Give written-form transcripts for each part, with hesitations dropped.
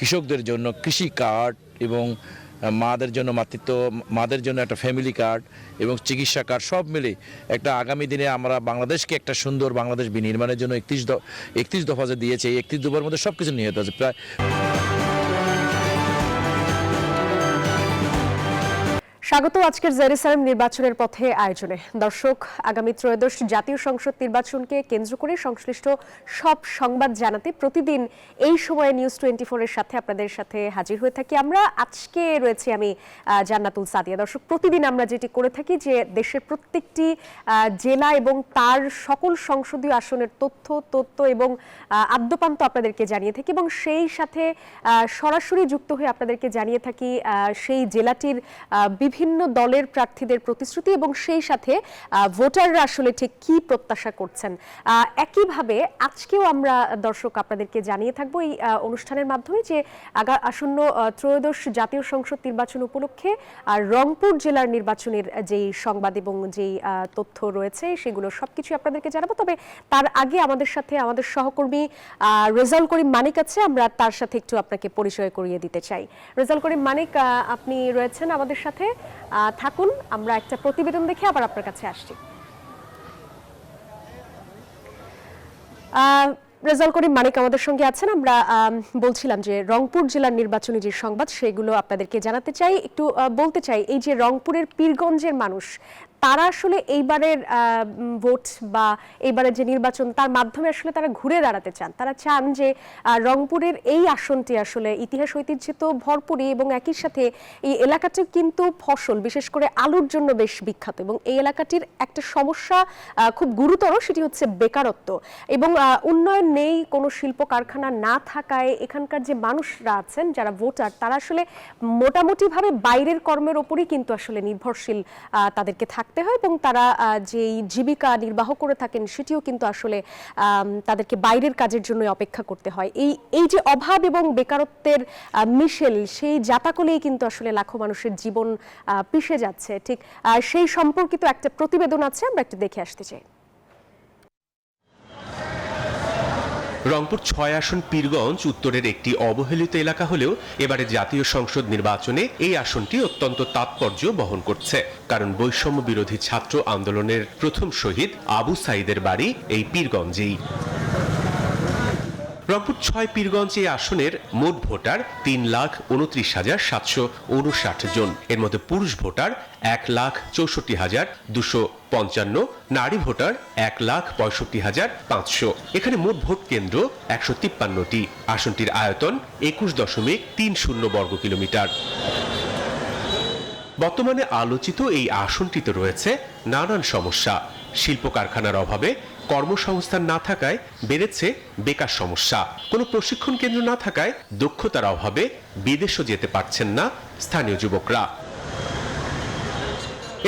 কৃষকদের জন্য কৃষি কার্ড এবং মাদের জন্য মাতৃত্ব, মাদের জন্য একটা ফ্যামিলি কার্ড এবং চিকিৎসা কার্ড সব মিলে একটা আগামী দিনে আমরা বাংলাদেশকে একটা সুন্দর বাংলাদেশ বিনির্মাণের জন্য 31 দফা যে দিয়েছে, এই 31 দফার মধ্যে সব কিছু নিহিত আছে প্রায়। স্বাগত আজকের জেরুসালেম নির্বাচনের পথে আয়োজনে। দর্শক, আগামী ত্রয়োদশ জাতীয় সংসদ নির্বাচনকে কেন্দ্র করে সংশ্লিষ্ট সব সংবাদ জানাতে প্রতিদিন এই সময়ে নিউজ 24 এর সাথে আপনাদের সাথে হাজির হয়ে থাকি আমরা। আজকে রয়েছে আমি জান্নাতুল সাদিয়া। দর্শক, প্রতিদিন আমরা যেটি করে থাকি যে দেশের প্রত্যেকটি জেলা এবং তার সকল সংসদীয় আসনের তথ্য এবং আদ্যপান্ত আপনাদেরকে জানিয়ে থাকি এবং সেই সাথে সরাসরি যুক্ত হয়ে আপনাদেরকে জানিয়ে থাকি সেই জেলাটির বিভিন্ন দলের প্রার্থীদের প্রতিশ্রুতি এবং সেই সাথে ভোটাররা আসলে ঠিক কি প্রত্যাশা করছেন। একইভাবে আজকেও আমরা দর্শক আপনাদেরকে জানিয়ে থাকবো এই অনুষ্ঠানের মাধ্যমে যে আসন্ন ত্রয়োদশ জাতীয় সংসদ নির্বাচন উপলক্ষে রংপুর জেলার নির্বাচনের যেই সংবাদ এবং যেই তথ্য রয়েছে সেগুলো সবকিছু আপনাদেরকে জানাবো। তবে তার আগে আমাদের সাথে আমাদের সহকর্মী রেজাউল করিম মানিক আছে, আমরা তার সাথে একটু আপনাকে পরিচয় করিয়ে দিতে চাই। রেজাউল করিম মানিক, আপনি রয়েছেন আমাদের সাথে, থাকুন। আমরা একটা প্রতিবেদন দেখে আবার আপনার কাছে আসছি। রেজাউল করিম মানিক আমাদের সঙ্গে আছেন। আমরা বলছিলাম যে রংপুর জেলার নির্বাচনী যে সংবাদ সেগুলো আপনাদেরকে জানাতে চাই। একটু বলতে চাই, এই যে রংপুরের পীরগঞ্জের মানুষ, তারা আসলে এইবারের ভোট বা এইবারের যে নির্বাচন তার মাধ্যমে আসলে তারা ঘুরে দাঁড়াতে চান। তারা চান যে রংপুরের এই আসনটি আসলে ইতিহাস ঐতিহ্যে তো ভরপুরই এবং একই সাথে এই এলাকাটি কিন্তু ফসল, বিশেষ করে আলুর জন্য বেশ বিখ্যাত এবং এই এলাকাটির একটা সমস্যা খুব গুরুতর, সেটি হচ্ছে বেকারত্ব এবং উন্নয়ন নেই, কোনো শিল্প কারখানা না থাকায় এখানকার যে মানুষরা আছেন যারা ভোটার তারা আসলে মোটামুটিভাবে বাইরের কর্মের ওপরই কিন্তু আসলে নির্ভরশীল তাদেরকে থাকতে হয় এবং তারা যেই জীবিকা নির্বাহ করে থাকেন সেটিও কিন্তু আসলে তাদেরকে বাইরের কাজের জন্য অপেক্ষা করতে হয়। এই যে অভাব এবং বেকারত্বের মিশেল, সেই জাতাকলেই কিন্তু আসলে লাখো মানুষের জীবন পিষে যাচ্ছে। ঠিক সেই সম্পর্কিত একটা প্রতিবেদন আছে, আমরা একটু দেখে আসতে চাই। রংপুর 6 আসন পীরগঞ্জ উত্তরের একটি অবহেলিত এলাকা হলেও এবারে জাতীয় সংসদ নির্বাচনে এই আসনটি অত্যন্ত তাৎপর্য বহন করছে, কারণ বৈষম্য বিরোধী ছাত্র আন্দোলনের প্রথম শহীদ আবু সাইদের বাড়ি এই পীরগঞ্জেই। রংপুর 6 পীরগঞ্জ এই আসনের মোট ভোটার 3,29,759 জন। এর মধ্যে পুরুষ ভোটার 1,64,255, নারী ভোটার 1,65,500। এখানে মোট ভোট কেন্দ্র 153টি। আসনটির আয়তন 21.30 বর্গ কিলোমিটার। বর্তমানে আলোচিত এই আসনটিতে রয়েছে নানান সমস্যা। শিল্প কারখানার অভাবে কর্মসংস্থান না থাকায় বেড়েছে বেকার সমস্যা, কোনো প্রশিক্ষণ কেন্দ্র না থাকায় দক্ষতার অভাবে বিদেশও যেতে পারছেন না স্থানীয় যুবকরা।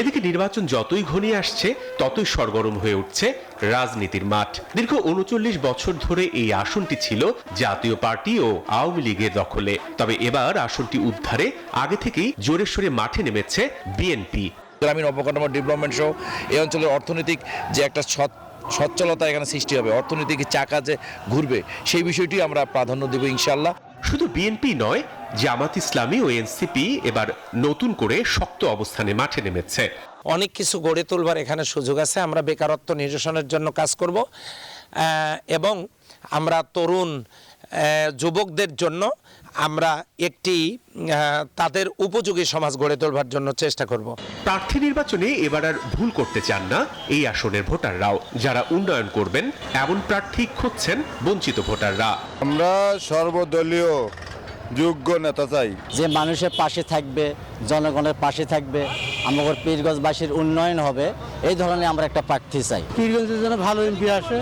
এদিকে নির্বাচন যতই ঘনিয়ে আসছে ততই সরগরম হয়ে উঠছে রাজনীতির মাঠ। দীর্ঘ 39 বছর ধরে এই আসনটি ছিল জাতীয় পার্টি ও আওয়ামী লীগের দখলে। তবে এবার আসনটি উদ্ধারে আগে থেকেই জোরে সোরে মাঠে নেমেছে বিএনপি। গ্রামীণ অবকাঠামো ডেভেলপমেন্ট সহ এই অঞ্চলের অর্থনৈতিক যে একটা সচ্ছলতা এখানে সৃষ্টি হবে, অর্থনৈতিক চাকা যে ঘুরবে, সেই বিষয়টি আমরা প্রাধান্য দেব ইনশাআল্লাহ। শুধু বিএনপি নয়, জামাত ইসলামী ও এনসিপি এবার নতুন করে শক্ত অবস্থানে মাঠে নেমেছে। অনেক কিছু গড়ে তুলবার এখানে সুযোগ আছে। আমরা বেকারত্ব নিরসনের জন্য কাজ করব এবং আমরা তরুণ যুবকদের জন্য আমরা একটি তাদের উপযোগী সমাজ গড়ে তোলবার জন্য চেষ্টা করব। প্রার্থী নির্বাচনে এবার আর ভুল করতে চান না এই আসনের ভোটাররাও। যারা উন্নয়ন করবেন এমন প্রার্থী খুঁজছেন বঞ্চিত ভোটাররা। আমরা সর্বদলীয় যোগ্য নেতা চাই, যে মানুষের পাশে থাকবে, জনগণের পাশে থাকবে, আমাদের পীরগঞ্জবাসীর উন্নয়ন হবে, এই ধরনের আমরা একটা প্রার্থী চাই। পীরগঞ্জের জন্য ভালো এমপি আসে,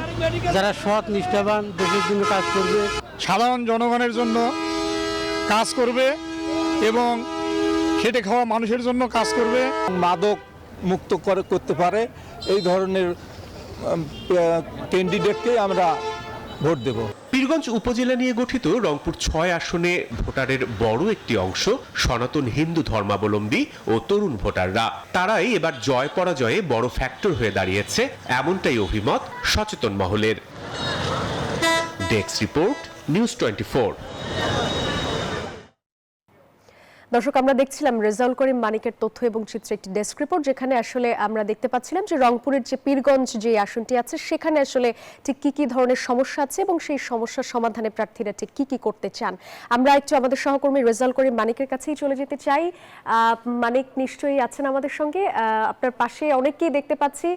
যারা সৎ নিষ্ঠাবান, দেশের জন্য কাজ করবে, সাধারণ জনগণের জন্য কাজ করবে এবং খেটে খাওয়া মানুষের জন্য কাজ করবে। মাদক মুক্ত করতে পারে এই ধরনের ক্যান্ডিডেটকে আমরা ভোট দেব। পীরগঞ্জ উপজেলা নিয়ে গঠিত রংপুর 6 আসনে ভোটারের বড় একটি অংশ সনাতন হিন্দু ধর্মাবলম্বী ও তরুণ ভোটাররা। তারাই এবার জয় পরাজয়ে বড় ফ্যাক্টর হয়ে দাঁড়িয়েছে, এমনটাই অভিমত সচেতন মহলের। Desk report, news 24। দর্শক, আমরা দেখছিলাম রেজাউল করিম মানিকের তথ্য এবং চিত্র একটি ডেস্ক রিপোর্ট, যেখানে আসলে আমরা দেখতে পাচ্ছিলাম যে রংপুরের যে পীরগঞ্জ যে আসনটি আছে সেখানে আসলে ঠিক কি কি ধরনের সমস্যা আছে এবং সেই সমস্যার সমাধানে প্রার্থীরা ঠিক কি কি করতে চান। আমরা একটু আমাদের সহকর্মী রেজাউল করিম মানিকের কাছেই চলে যেতে চাই। মানিক নিশ্চয়ই আছেন আমাদের সঙ্গে, আপনার পাশে অনেককেই দেখতে পাচ্ছি।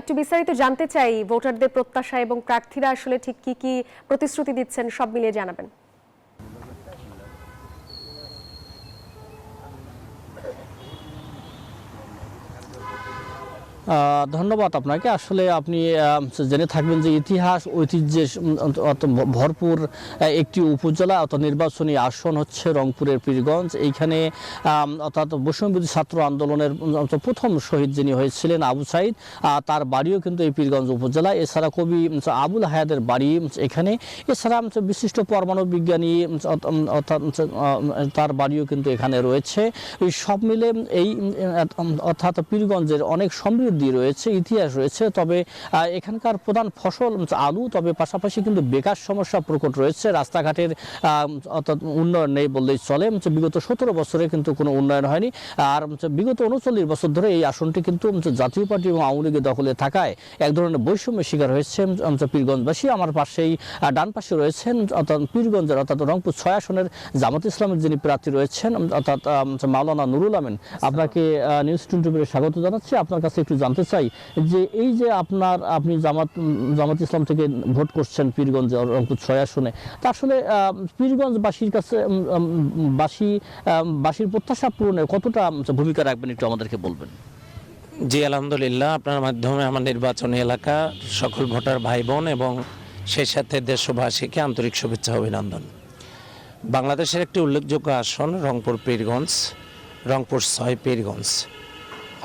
একটু বিস্তারিত জানতে চাই ভোটারদের প্রত্যাশা এবং প্রার্থীরা আসলে ঠিক কি কি প্রতিশ্রুতি দিচ্ছেন, সব মিলিয়ে জানাবেন। ধন্যবাদ আপনাকে। আসলে আপনি জেনে থাকবেন যে ইতিহাস ঐতিহ্যে ভরপুর একটি উপজেলা অর্থাৎ নির্বাচনী আসন হচ্ছে রংপুরের পীরগঞ্জ। এইখানে অর্থাৎ বৈষম্যবিরোধী ছাত্র আন্দোলনের প্রথম শহীদ যিনি হয়েছিলেন আবু সাইদ, তার বাড়িও কিন্তু এই পীরগঞ্জ উপজেলা। এছাড়া কবি আবুল হায়াতের বাড়ি এখানে। এছাড়া বিশিষ্ট পরমাণু বিজ্ঞানী অর্থাৎ তার বাড়িও কিন্তু এখানে রয়েছে। এই সব মিলে এই অর্থাৎ পীরগঞ্জের অনেক সমৃদ্ধ রয়েছে, ইতিহাস রয়েছে। তবে এখানকার প্রধান ফসল আলু, তবে পাশাপাশি কিন্তু বেকার সমস্যা প্রকট রয়েছে। রাস্তাঘাটের অর্থাৎ উন্নয়ন নেই বললেই চলে। বিগত 17 বছরে কিন্তু কোনো উন্নয়ন হয়নি। আর বিগত 39 বছর ধরে এই আসনটি কিন্তু জাতীয় পার্টি এবং আওয়ামী লীগের দখলে থাকায় এক ধরনের বৈষম্যের শিকার হয়েছে পীরগঞ্জবাসী। আমার পাশেই ডান পাশে রয়েছেন অর্থাৎ পীরগঞ্জের অর্থাৎ রংপুর 6 আসনের জামাত ইসলামের যিনি প্রার্থী রয়েছেন অর্থাৎ মাওলানা নুরুল আমিন। আপনাকে নিউজ 24 স্বাগত জানাচ্ছি। আপনার কাছে একটু জানতে চাই যে এই যে আপনি জামাত ইসলাম থেকে ভোট করছেন পীরগঞ্জ রংপুর 6 আসনে, তা আসলে পীরগঞ্জবাসীর কাছে বাসীর প্রত্যাশা পূরণে কতটা ভূমিকা রাখবেন একটু আমাদেরকে বলবেন। জি আলহামদুলিল্লাহ, আপনার মাধ্যমে আমার নির্বাচনী এলাকা সকল ভোটার ভাই বোন এবং সেই সাথে দেশবাসীকে আন্তরিক শুভেচ্ছা অভিনন্দন। বাংলাদেশের একটি উল্লেখযোগ্য আসন রংপুর পীরগঞ্জ, রংপুর 6 পীরগঞ্জ।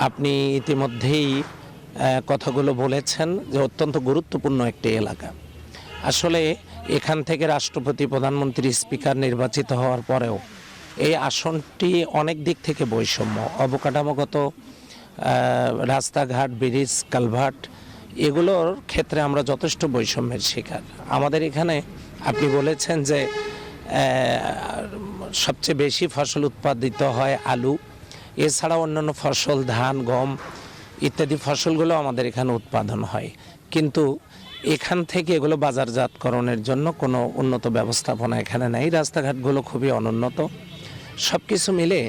আপনি ইতিমধ্যেই কথাগুলো বলেছেন যে অত্যন্ত গুরুত্বপূর্ণ একটি এলাকা। আসলে এখান থেকে রাষ্ট্রপতি, প্রধানমন্ত্রী, স্পিকার নির্বাচিত হওয়ার পরেও এই আসনটি অনেক দিক থেকে বৈষম্য, অবকাঠামোগত রাস্তাঘাট, ব্রিজ, কালভার্ট, এগুলোর ক্ষেত্রে আমরা যথেষ্ট বৈষম্যের শিকার। আমাদের এখানে আপনি বলেছেন যে সবচেয়ে বেশি ফসল উৎপাদিত হয় আলু, এছাড়াও অন্যান্য ফসল ধান, গম ইত্যাদি ফসলগুলো আমাদের এখানে উৎপাদন হয়, কিন্তু এখান থেকে এগুলো বাজারজাতকরণের জন্য কোনো উন্নত ব্যবস্থাপনা এখানে নেই। রাস্তাঘাটগুলো খুবই অনুন্নত। সব কিছু মিলে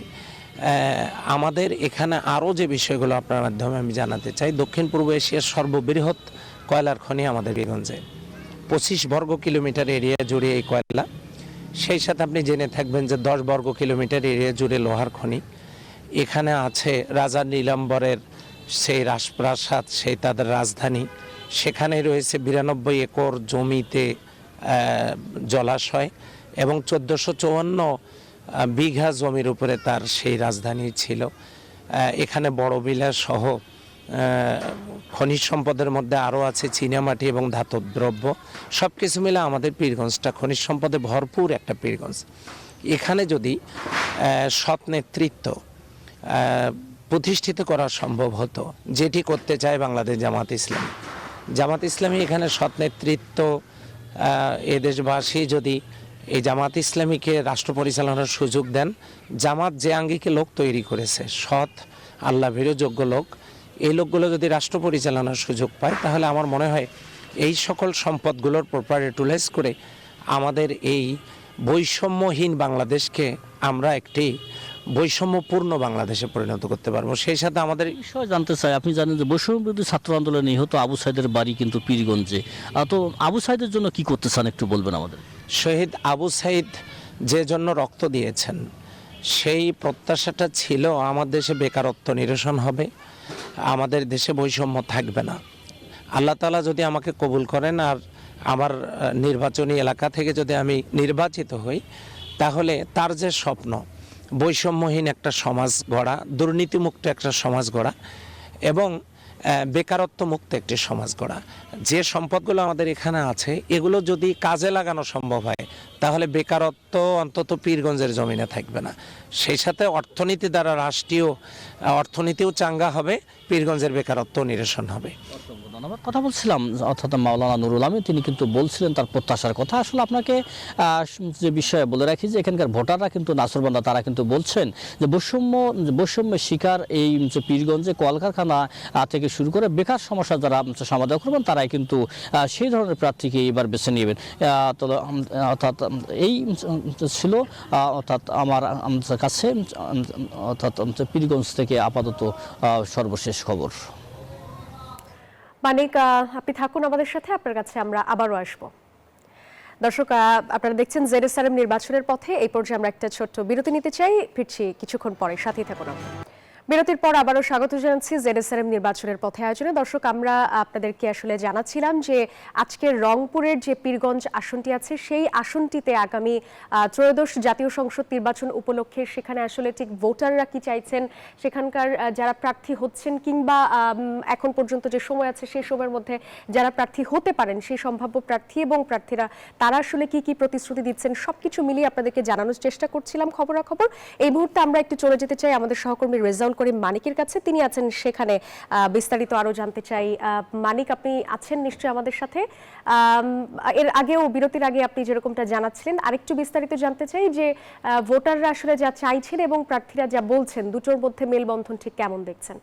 আমাদের এখানে আরও যে বিষয়গুলো আপনার মাধ্যমে আমি জানাতে চাই, দক্ষিণ পূর্ব এশিয়ার সর্ববৃহৎ কয়লার খনি আমাদের পীরগঞ্জে, 25 বর্গ কিলোমিটার এরিয়া জুড়ে এই কয়লা। সেই সাথে আপনি জেনে থাকবেন যে 10 বর্গ কিলোমিটার এরিয়া জুড়ে লোহার খনি। এখানে আছে রাজা নীলাম্বরের সেই রাজপ্রাসাদ, সেই তাদের রাজধানী। সেখানে রয়েছে 92 একর জমিতে জলাশয় এবং 1454 বিঘা জমির উপরে তার সেই রাজধানী ছিল। এখানে বড় বিলাস সহ খনিজ সম্পদের মধ্যে আরও আছে চীনামাটি এবং ধাতব দ্রব্য। সব কিছু মিলে আমাদের পীরগঞ্জটা খনিজ সম্পদে ভরপুর একটা পীরগঞ্জ। এখানে যদি সৎ নেতৃত্ব প্রতিষ্ঠিত করা সম্ভব হতো, যেটি করতে চায় বাংলাদেশ জামাত ইসলামী এখানে সৎ নেতৃত্ব, এদেশবাসী যদি এই জামাত ইসলামীকে রাষ্ট্র পরিচালনার সুযোগ দেন, জামাত যে আঙ্গিকে লোক তৈরি করেছে, সৎ আল্লাহ ভীরু যোগ্য লোক, এই লোকগুলো যদি রাষ্ট্র পরিচালনার সুযোগ পায়, তাহলে আমার মনে হয় এই সকল সম্পদগুলোর প্রপার ইউটিলাইজ করে আমাদের এই বৈষম্যহীন বাংলাদেশকে আমরা একটি বৈষম্যপূর্ণ বাংলাদেশে পরিণত করতে পারবো। সেই সাথে আমাদের বিষয় জানতে চাই, আপনি জানেন যে বৈষম্যবিরোধী ছাত্র আন্দোলনে নিহত আবু সাইদের বাড়ি কিন্তু পীরগঞ্জে। তো আবু সাইদের জন্য কি করতে চান একটু বলবেন আমাদের। শহীদ আবু সাইদ যে জন্য রক্ত দিয়েছেন, সেই প্রত্যাশাটা ছিল আমার দেশে বেকারত্ব নিরসন হবে, আমাদের দেশে বৈষম্য থাকবে না। আল্লাহ তাআলা যদি আমাকে কবুল করেন আর আমার নির্বাচনী এলাকা থেকে যদি আমি নির্বাচিত হই, তাহলে তার যে স্বপ্ন বৈষম্যহীন একটা সমাজ গড়া, দুর্নীতিমুক্ত একটা সমাজ গড়া এবং বেকারত্ব মুক্ত একটি সমাজ গড়া, যে সম্পদগুলো আমাদের এখানে আছে এগুলো যদি কাজে লাগানো সম্ভব হয়, তাহলে বেকারত্ব অন্তত পীরগঞ্জের জমিনে থাকবে না। সেই সাথে অর্থনীতি দ্বারা রাষ্ট্রীয় অর্থনীতিও চাঙ্গা হবে, পীরগঞ্জের বেকারত্ব নিরসন হবে। ধন্যবাদ। কথা বলছিলাম অর্থাৎ মাওলানা নুরুল আমিন, তিনি কিন্তু বলছিলেন তার প্রত্যাশার কথা। আসলে আপনাকে যে বিষয়ে বলে রাখি যে এখানকার ভোটাররা কিন্তু নাসরবান্দা তারা কিন্তু বলছেন যে বৈষম্যের শিকার এই যে পীরগঞ্জে কলকারখানা থেকে শুরু করে বেকার সমস্যা যারা সমাধান করবেন তারাই কিন্তু সেই ধরনের প্রার্থীকে এবার বেছে নেবেন। অর্থাৎ এই ছিল অর্থাৎ আমার কাছে অর্থাৎ পীরগঞ্জ থেকে আপাতত সর্বশেষ খবর। মানিক, আপনি থাকুন আমাদের সাথে, আপনার কাছে আমরা আবারও আসবো। দর্শক, আপনারা দেখছেন জেরুসালেম নির্বাচনের পথে। এই পর্যায়ে আমরা একটা ছোট্ট বিরতি নিতে চাই, ফিরছি কিছুক্ষণ পরে, সাথেই থাকুন। বিরতির পর আবারও স্বাগত জানাচ্ছি জেরুসালেম নির্বাচনের পথে আয়োজনে। দর্শক, আমরা আপনাদেরকে আসলে জানাচ্ছিলাম যে আজকের রংপুরের যে পীরগঞ্জ আসনটি আছে সেই আসনটিতে আগামী ত্রয়োদশ জাতীয় সংসদ নির্বাচন উপলক্ষে সেখানে আসলে ঠিক ভোটাররা কি চাইছেন, সেখানকার যারা প্রার্থী হচ্ছেন কিংবা এখন পর্যন্ত যে সময় আছে সেই সময়ের মধ্যে যারা প্রার্থী হতে পারেন সেই সম্ভাব্য প্রার্থী এবং প্রার্থীরা তারা আসলে কি কি প্রতিশ্রুতি দিচ্ছেন সবকিছু মিলিয়ে আপনাদেরকে জানানোর চেষ্টা করছিলাম খবরাখবর। এই মুহূর্তে আমরা একটু চলে যেতে চাই আমাদের সহকর্মী রেজাউল করিম মানিকের কাছে, তিনি আছেন সেখানে, বিস্তারিত আরো জানতে চাই। মানিক, আপনি আছেন নিশ্চয়ই আমাদের সাথে। এর আগেও বিরতির আগে আপনি যেরকমটা জানাচ্ছিলেন, আরেকটু বিস্তারিত জানতে চাই যে ভোটাররা আসলে যা চাইছেন এবং প্রার্থীরা যা বলছেন দুটোর মধ্যে মেলবন্ধন ঠিক কেমন দেখছেন?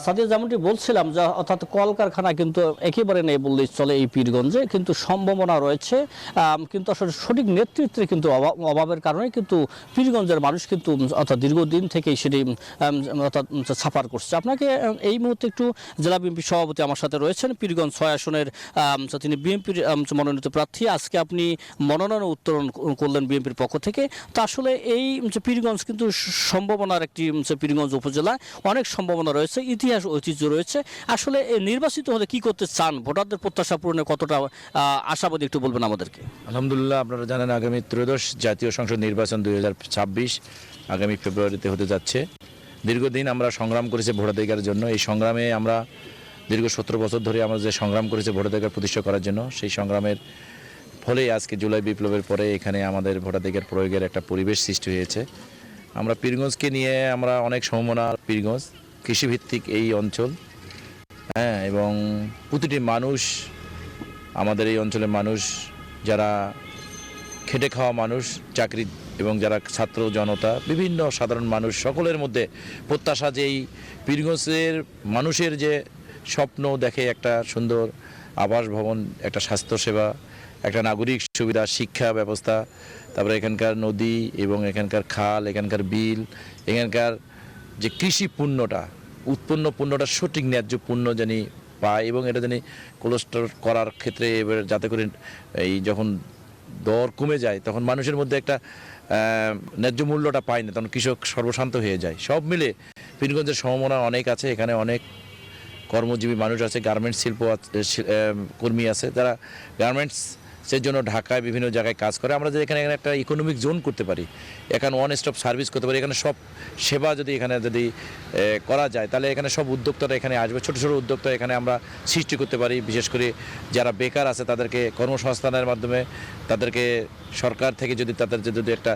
সাদিয়া, যেমনটি বলছিলাম যে অর্থাৎ কলকারখানা কিন্তু একেবারে নেই বললেই চলে এই পীরগঞ্জে, কিন্তু সম্ভাবনা রয়েছে, কিন্তু আসলে সঠিক নেতৃত্বের কিন্তু অভাবের কারণে কিন্তু পীরগঞ্জের মানুষ কিন্তু অর্থাৎ দীর্ঘদিন থেকেই সেটি অর্থাৎ সাফার করছে। আপনাকে এই মুহূর্তে একটু জেলা বিএনপি সভাপতি আমার সাথে রয়েছেন, পীরগঞ্জ 6 আসনের তিনি বিএনপির মনোনীত প্রার্থী। আজকে আপনি মনোনয়ন উত্তোলন করলেন বিএনপির পক্ষ থেকে। তা আসলে এই পীরগঞ্জ কিন্তু সম্ভাবনার একটি পীরগঞ্জ উপজেলা, অনেক সম্ভাবনা রয়েছে, ইতিহাস ঐতিহ্য রয়েছে। আসলে নির্বাচিত হলে কি করতে চান, ভোটারদের প্রত্যাশা পূরণে কতটা আশাবাদী একটু বলবেন আমাদেরকে। আলহামদুলিল্লাহ, আপনারা জানেন আগামী ত্রয়োদশ জাতীয় সংসদ নির্বাচন 2026 আগামী ফেব্রুয়ারিতে হতে যাচ্ছে। দীর্ঘদিন আমরা সংগ্রাম করেছি ভোটাধিকারের জন্য। এই সংগ্রামে আমরা দীর্ঘ 17 বছর ধরে আমরা যে সংগ্রাম করেছি ভোটাধিকার প্রতিষ্ঠা করার জন্য, সেই সংগ্রামের ফলে আজকে জুলাই বিপ্লবের পরে এখানে আমাদের ভোটাধিকার প্রয়োগের একটা পরিবেশ সৃষ্টি হয়েছে। আমরা পীরগঞ্জকে নিয়ে আমরা অনেক সম্ভাবনা। পীরগঞ্জ কৃষিভিত্তিক এই অঞ্চল, হ্যাঁ, এবং প্রতিটি মানুষ, আমাদের এই অঞ্চলের মানুষ যারা খেটে খাওয়া মানুষ, চাকরি এবং যারা ছাত্র জনতা, বিভিন্ন সাধারণ মানুষ, সকলের মধ্যে প্রত্যাশা যে এই পীরগঞ্জের মানুষের যে স্বপ্ন দেখে একটা সুন্দর আবাস ভবন, একটা স্বাস্থ্যসেবা, একটা নাগরিক সুবিধা, শিক্ষা ব্যবস্থা, তারপরে এখানকার নদী এবং এখানকার খাল, এখানকার বিল, এখানকার যে কৃষি পণ্যটা, উৎপন্ন পণ্যটা সঠিক ন্যায্য পণ্য জানি পায় এবং এটা জানি কোল্ড স্টোর করার ক্ষেত্রে এবার যাতে করে এই যখন দর কমে যায় তখন মানুষের মধ্যে একটা ন্যায্য মূল্যটা পায় না, তখন কৃষক সর্বশান্ত হয়ে যায়। সব মিলে পীরগঞ্জের সম্ভাবনা অনেক আছে। এখানে অনেক কর্মজীবী মানুষ আছে, গার্মেন্টস শিল্প কর্মী আছে, যারা গার্মেন্টসের জন্য ঢাকায় বিভিন্ন জায়গায় কাজ করে। আমরা যদি এখানে একটা ইকোনমিক জোন করতে পারি, এখানে ওয়ান স্টপ সার্ভিস করতে পারি, এখানে সব সেবা যদি এখানে যদি করা যায় তাহলে এখানে সব উদ্যোক্তারা এখানে আসবে, ছোটো ছোটো উদ্যোক্তা এখানে আমরা সৃষ্টি করতে পারি। বিশেষ করে যারা বেকার আছে তাদেরকে কর্মসংস্থানের মাধ্যমে তাদেরকে সরকার থেকে যদি তাদের যদি একটা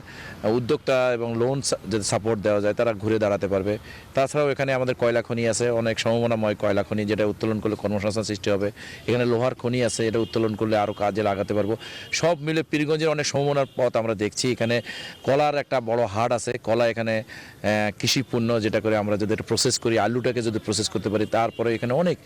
উদ্যোক্তা এবং লোন যদি সাপোর্ট দেওয়া যায় তারা ঘুরে দাঁড়াতে পারবে। তাছাড়াও এখানে আমাদের কয়লা খনি আছে, অনেক সম্ভাবনাময় কয়লা খনি, যেটা উত্তোলন করলে কর্মসংস্থান সৃষ্টি হবে। এখানে লোহার খনি আছে, এটা উত্তোলন করলে আরও কাজে লাগাতে পারবো। সব মিলে পীরগঞ্জের অনেক সম্ভাবনার পথ আমরা দেখছি। এখানে কলার একটা বড় হাট আছে, কলা এখানে কৃষি পণ্য, যেটা করে আমরা যদি প্রসেস করি, আলুটাকে যদি প্রসেস করতে পারি, তারপরে এখানে অনেক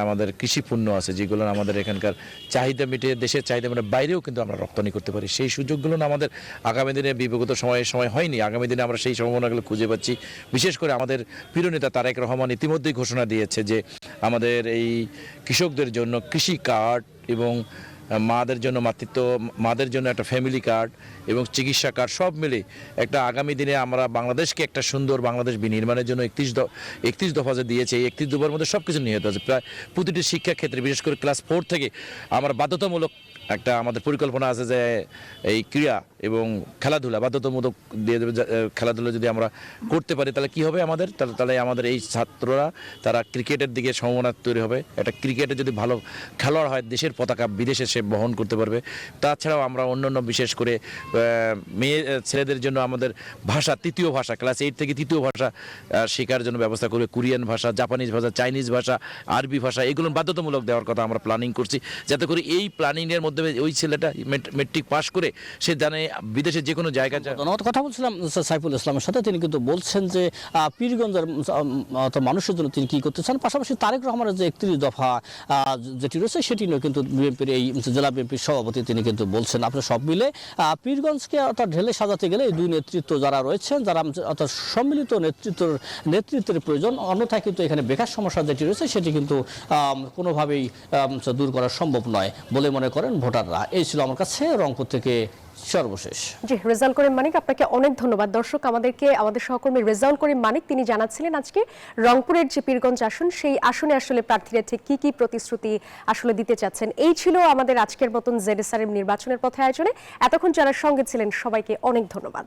আমাদের কৃষি পণ্য আছে যেগুলো আমাদের এখানকার চাহিদা মিটিয়ে দেশের চাহিদা মানে বাইরেও কিন্তু আমরা রপ্তানি করতে পারি। সেই সুযোগগুলো আমাদের আগামী দিনে বিগত সময় হয়নি, আগামী দিনে আমরা সেই সম্ভাবনাগুলো খুঁজে পাচ্ছি। বিশেষ করে আমাদের প্রিয় নেতা তারেক রহমান ইতিমধ্যেই ঘোষণা দিয়েছে যে আমাদের এই কৃষকদের জন্য কৃষি কার্ড এবং মাদের জন্য মাতৃত্ব, মাদের জন্য একটা ফ্যামিলি কার্ড এবং চিকিৎসা কার্ড সব মিলে একটা আগামী দিনে আমরা বাংলাদেশকে একটা সুন্দর বাংলাদেশ বিনির্মাণের জন্য 31 দফা যে দিয়েছে, এই 31 দফার মধ্যে সব কিছু নিহিত আছে। প্রায় প্রতিটি শিক্ষা ক্ষেত্রে, বিশেষ করে ক্লাস 4 থেকে আমরা বাধ্যতামূলক একটা আমাদের পরিকল্পনা আছে যে এই ক্রীড়া এবং খেলাধুলা বাধ্যতামূলক দিয়ে দেবে। খেলাধুলা যদি আমরা করতে পারি তাহলে কি হবে আমাদের, তাহলে আমাদের এই ছাত্ররা তারা ক্রিকেটের দিকে সম্ভাবনা তৈরি হবে। একটা ক্রিকেটে যদি ভালো খেলোয়াড় হয় দেশের পতাকা বিদেশে সে বহন করতে পারবে। তাছাড়াও আমরা অন্যান্য বিশেষ করে মেয়ে ছেলেদের জন্য আমাদের ভাষা, তৃতীয় ভাষা, ক্লাস 8 থেকে তৃতীয় ভাষা শেখার জন্য ব্যবস্থা করবে। কোরিয়ান ভাষা, জাপানিজ ভাষা, চাইনিজ ভাষা, আরবি ভাষা, এগুলো বাধ্যতামূলক দেওয়ার কথা আমরা প্ল্যানিং করছি, যাতে করে এই প্ল্যানিংয়ের মধ্যে ওই ছেলেটা মেট্রিক পাস করে সে জানে বিদেশে যে কোনো জায়গায় ধন্যবাদ। কথা বলছিলাম সাইফুল ইসলামের সাথে, তিনি কিন্তু বলছেন যে পীরগঞ্জের মানুষের জন্য তিনি কি করতে চান, পাশাপাশি তারেক রহমানের যে 31 দফা যেটি রয়েছে সেটি নিয়েও কিন্তু বিএনপির এই জেলা বিএনপির সভাপতি তিনি কিন্তু বলছেন আপনার সব মিলে পীরগঞ্জকে অর্থাৎ ঢেলে সাজাতে গেলে এই দুই নেতৃত্ব যারা রয়েছেন, যারা অর্থাৎ সম্মিলিত নেতৃত্বের প্রয়োজন, অন্যথায় কিন্তু এখানে বেকার সমস্যা যেটি রয়েছে সেটি কিন্তু কোনোভাবেই দূর করা সম্ভব নয় বলে মনে করেন ভোটাররা। এই ছিল আমার কাছে রংপুর থেকে সর্বশেষ। জি, রেজাউল করিম মানিক, আপনাকে অনেক ধন্যবাদ। দর্শক, আমাদের সহকর্মী রেজাউল করিম মানিক তিনি জানাচ্ছিলেন আজকে রংপুরের যে পীরগঞ্জ আসন, সেই আসনে আসলে প্রার্থীরা ঠিক কি প্রতিশ্রুতি আসলে দিতে চাচ্ছেন। এই ছিল আমাদের আজকের মতন জেডএসআরএম নির্বাচনের পথে আয়োজনে। এতক্ষণ যারা সঙ্গে ছিলেন সবাইকে অনেক ধন্যবাদ।